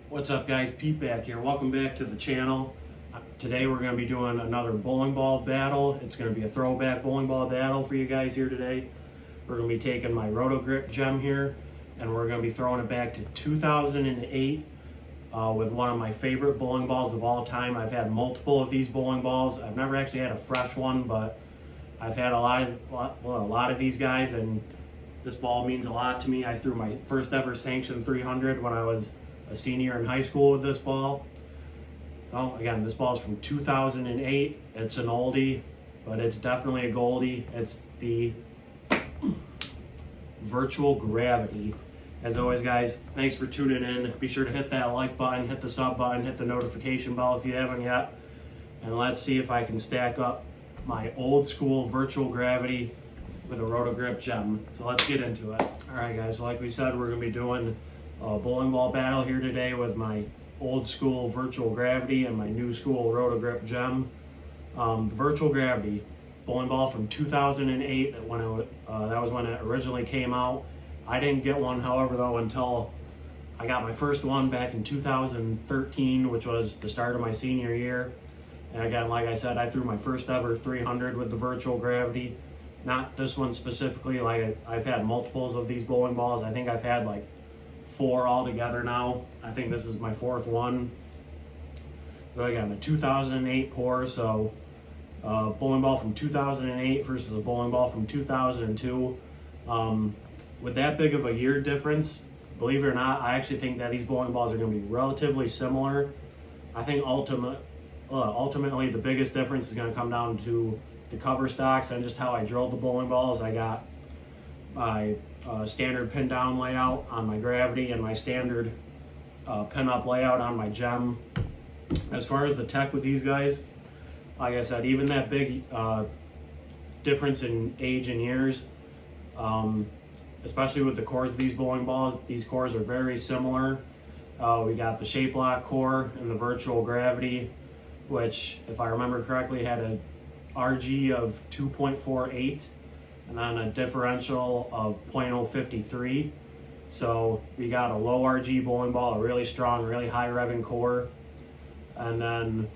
What's up guys, Pete back here. Welcome back to the channel. Today we're going to be doing another bowling ball battle. It's going to be a throwback bowling ball battle for you guys here today. We're going to be taking my Roto Grip gem here and we're going to be throwing it back to 2008 with one of my favorite bowling balls of all time. I've had multiple of these bowling balls. I've never actually had a fresh one, but I've had a lot of these guys, and this ball means a lot to me. I threw my first ever sanctioned 300 when I was a senior in high school with this ball. So again, this ball is from 2008. It's an oldie, but it's definitely a goldie. It's the Virtual Gravity. As always guys, thanks for tuning in. Be sure to hit that like button, hit the sub button, hit the notification bell if you haven't yet. And let's see if I can stack up my old school Virtual Gravity with a Roto Grip gem. So let's get into it. All right guys, so like we said, we're gonna be doing a bowling ball battle here today with my old school Virtual Gravity and my new school Roto Grip gem. The Virtual Gravity bowling ball from 2008, that was when it originally came out. I didn't get one, however, though, until I got my first one back in 2013, which was the start of my senior year. And again, like I said, I threw my first ever 300 with the Virtual Gravity. Not this one specifically, like I've had multiples of these bowling balls. I think I've had like 4 altogether now. I think this is my 4th one. But again, a 2008 pour, so bowling ball from 2008 versus a bowling ball from 2002. With that big of a year difference, believe it or not, I actually think that these bowling balls are going to be relatively similar. I think ultimately the biggest difference is going to come down to the cover stocks and just how I drilled the bowling balls. I got my standard pin down layout on my Gravity and my standard pin up layout on my gem. As far as the tech with these guys, like I said, even that big difference in age and years, especially with the cores of these bowling balls, these cores are very similar. We got the shape lock core and the Virtual Gravity, which, if I remember correctly, had a RG of 2.48 and then a differential of 0.053. So we got a low RG bowling ball, a really strong, really high revving core, and then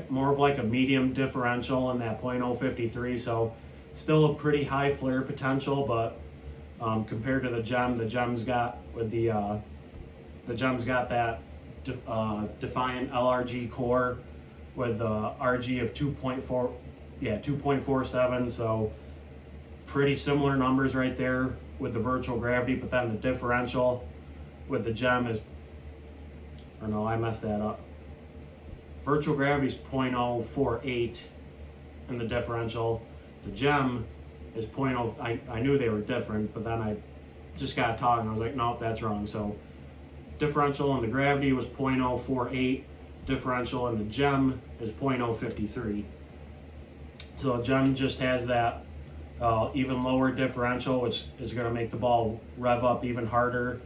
more of like a medium differential in that 0.053. So still a pretty high flare potential, but compared to the gem's got with the gem's got that Defiant LRG core with the RG of 2.47. So pretty similar numbers right there with the Virtual Gravity, but then the differential with the gem is, or no, I messed that up. Virtual Gravity's 0.048 and the differential. The gem is 0.0, I knew they were different, but then I just got talking, I was like, nope, that's wrong. So differential in the Gravity was 0.048, differential in the gem is 0.053. So the gem just has that even lower differential, which is going to make the ball rev up even harder.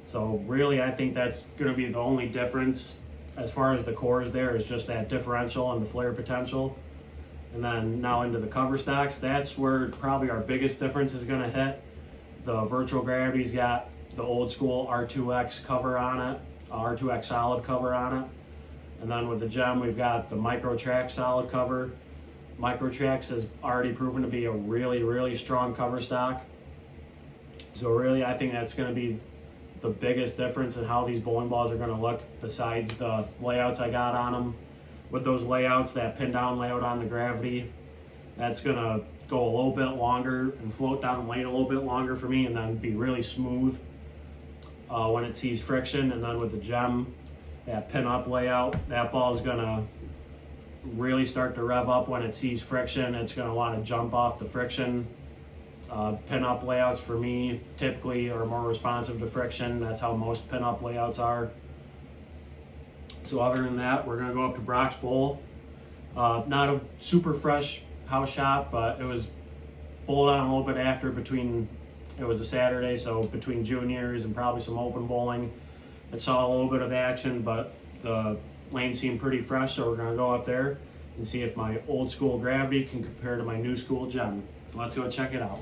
So really, I think that's going to be the only difference as far as the cores there, is just that differential and the flare potential. And then now into the cover stocks, that's where probably our biggest difference is going to hit. The Virtual Gravity's got the old school R2X cover on it, R2X solid cover on it. And then with the gem, we've got the Micro Trax solid cover. Micro Trax has already proven to be a really, really strong cover stock. So really, I think that's going to be the biggest difference in how these bowling balls are going to look, besides the layouts I got on them. With those layouts, that pin down layout on the Gravity, that's going to go a little bit longer and float down lane a little bit longer for me, and then be really smooth when it sees friction. And then with the gem, that pin up layout, that ball is going to really start to rev up when it sees friction. It's going to want to jump off the friction. Pin-up layouts for me typically are more responsive to friction. That's how most pin-up layouts are. So other than that, we're going to go up to Brock's Bowl. Not a super fresh house shop, but it was bowled on a little bit after, it was a Saturday, so between juniors and probably some open bowling. It saw a little bit of action, but the lane seemed pretty fresh, so we're going to go up there and see if my old school Gravity can compare to my new school gem. So let's go check it out.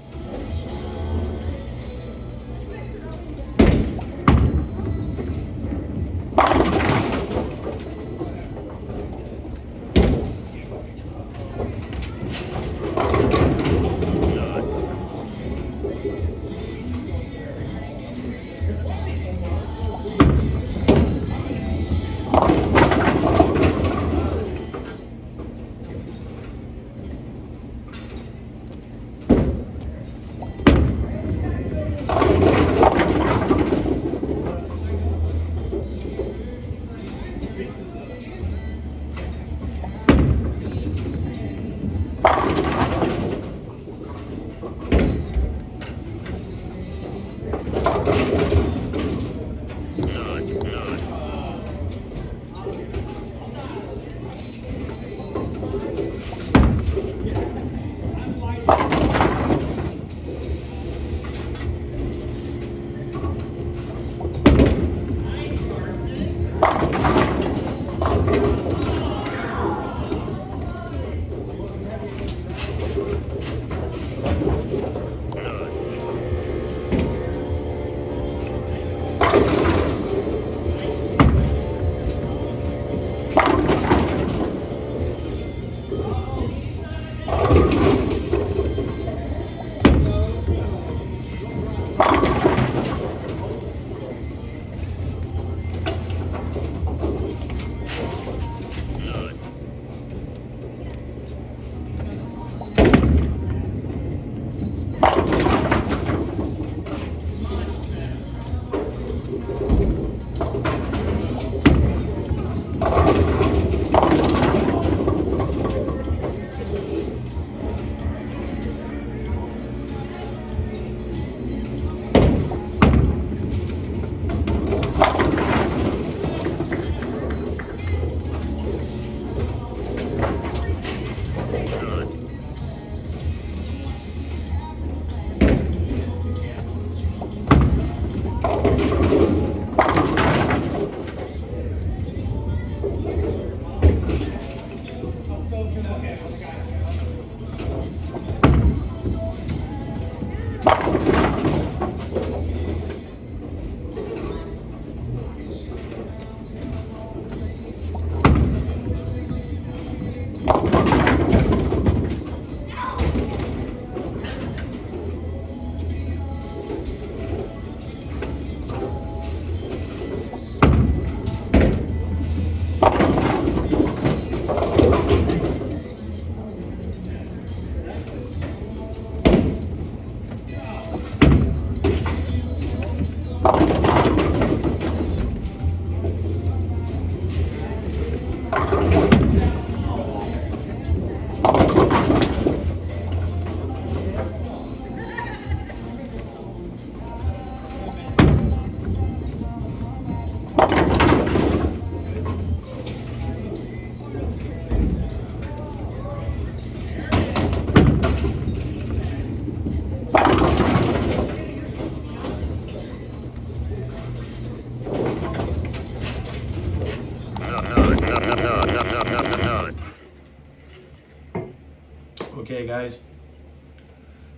guys,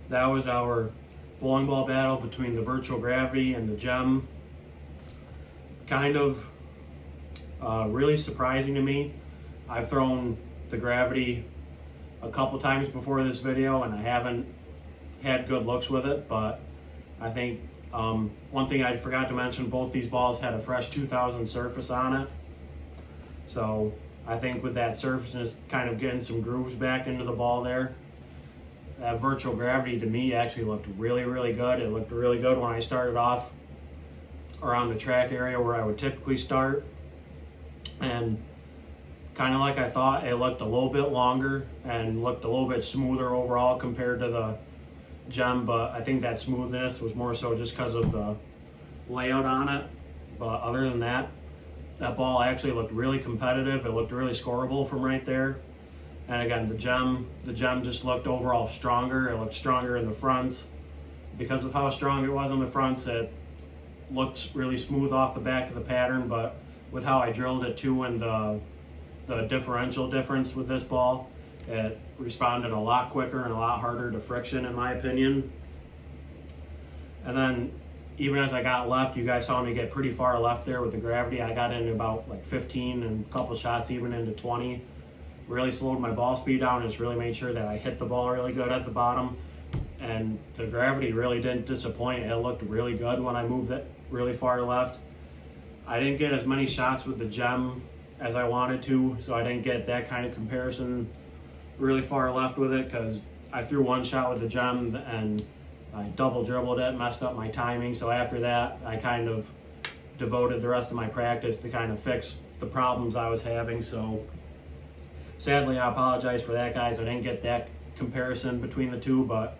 that was our bowling ball battle between the virtual gravity and the gem. Kind of really surprising to me. I've thrown the gravity a couple times before this video and I haven't had good looks with it, but I think one thing I forgot to mention, both these balls had a fresh 2000 surface on it. So I think with that surface just kind of getting some grooves back into the ball there, that virtual gravity to me actually looked really, really good. It looked really good when I started off around the track area where I would typically start. And kind of like I thought, it looked a little bit longer and looked a little bit smoother overall compared to the gem, but I think that smoothness was more so just because of the layout on it. But other than that, that ball actually looked really competitive. It looked really scoreable from right there. And again, the gem just looked overall stronger. It looked stronger in the fronts. Because of how strong it was on the fronts, it looked really smooth off the back of the pattern, but with how I drilled it too and the differential difference with this ball, it responded a lot quicker and a lot harder to friction in my opinion. And then even as I got left, you guys saw me get pretty far left there with the gravity. I got into about like 15 and a couple shots even into 20. Really slowed my ball speed down and just really made sure that I hit the ball really good at the bottom. And the gravity really didn't disappoint. It looked really good when I moved it really far left. I didn't get as many shots with the gem as I wanted to, so I didn't get that kind of comparison really far left with it, because I threw one shot with the gem and I double dribbled it, messed up my timing. So after that, I kind of devoted the rest of my practice to kind of fix the problems I was having. So sadly, I apologize for that, guys. I didn't get that comparison between the two, but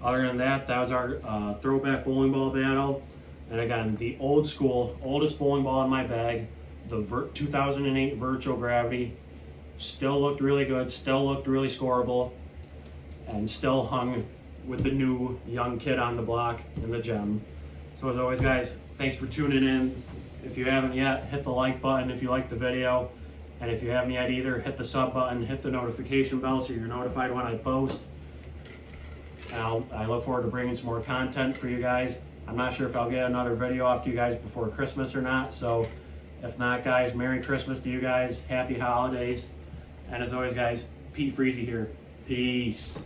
other than that, that was our throwback bowling ball battle. And again, the oldest bowling ball in my bag, the 2008 virtual gravity, still looked really good, still looked really scoreable, and still hung with the new young kid on the block in the gem. So as always, guys, thanks for tuning in. If you haven't yet, hit the like button if you liked the video. And if you haven't yet either, hit the sub button, hit the notification bell so you're notified when I post. And I look forward to bringing some more content for you guys. I'm not sure if I'll get another video off to you guys before Christmas or not. So if not, guys, Merry Christmas to you guys. Happy holidays. And as always, guys, Pete Freezy here. Peace.